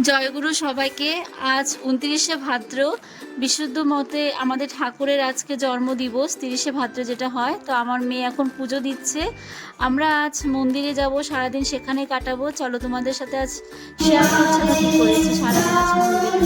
জয়গুরু সবাইকে। আজ 29শে ভাদ্র, বিশুদ্ধ মতে আমাদের ঠাকুরের আজকে জন্মদিবস 30শে ভাদ্র যেটা হয়। তো আমার মেয়ে এখন পুজো দিচ্ছে। আমরা আজ মন্দিরে যাব, সারাদিন সেখানে কাটাবো। চলো তোমাদের সাথে আজ শেয়ার করছি আমরা কি করেছি সারাদিন আজ মন্দিরে।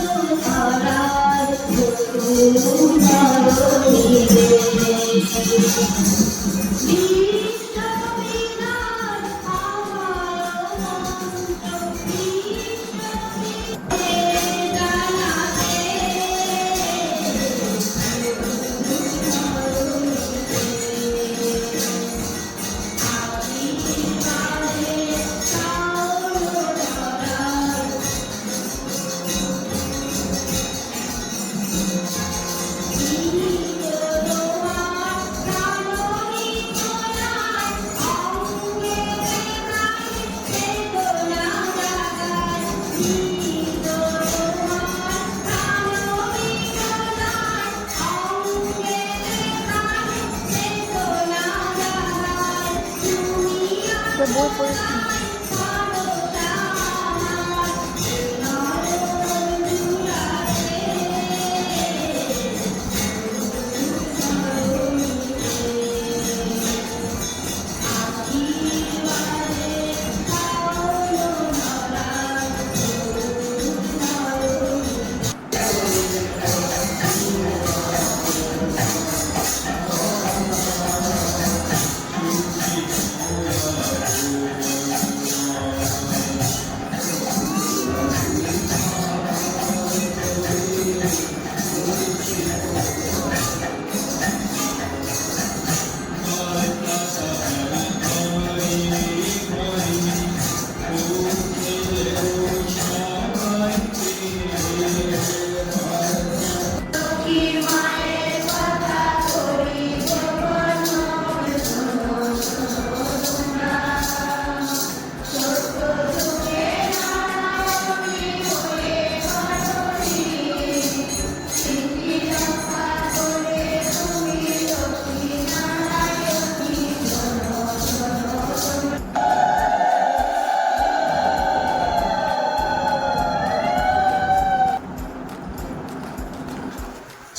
বই পড়েছি।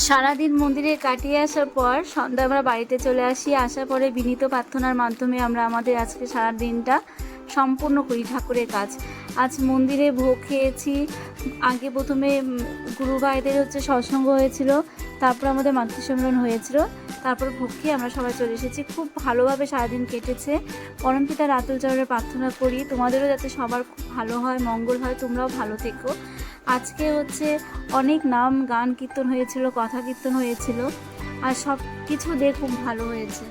সারাদিন মন্দিরে কাটিয়ে আসার পর সন্ধ্যা আমরা বাড়িতে চলে আসি। আসার পরে বিনীত প্রার্থনার মাধ্যমে আমরা আমাদের আজকে সারা দিনটা সম্পূর্ণ করি ঠাকুরের কাজ। আজ মন্দিরে ভোগ খেয়েছি। আগে প্রথমে গুরু ভাইদের সৎসঙ্গ হয়েছিল, তারপর আমাদের মাতৃ সম্মেলন হয়েছিল, তারপর ভোগ খেয়ে আমরা সবাই চলে এসেছি। খুব ভালোভাবে সারাদিন কেটেছে। পরমপিতার আতুল চরণে প্রার্থনা করি তোমাদেরও যাতে সবার খুব ভালো হয়, মঙ্গল হয়, তোমরাও ভালো থেকো। আজকে অনেক নাম গান কীর্তন হয়েছিল, কথা কীর্তন হয়েছিল, আর সব কিছু দিয়ে খুব ভালো হয়েছে।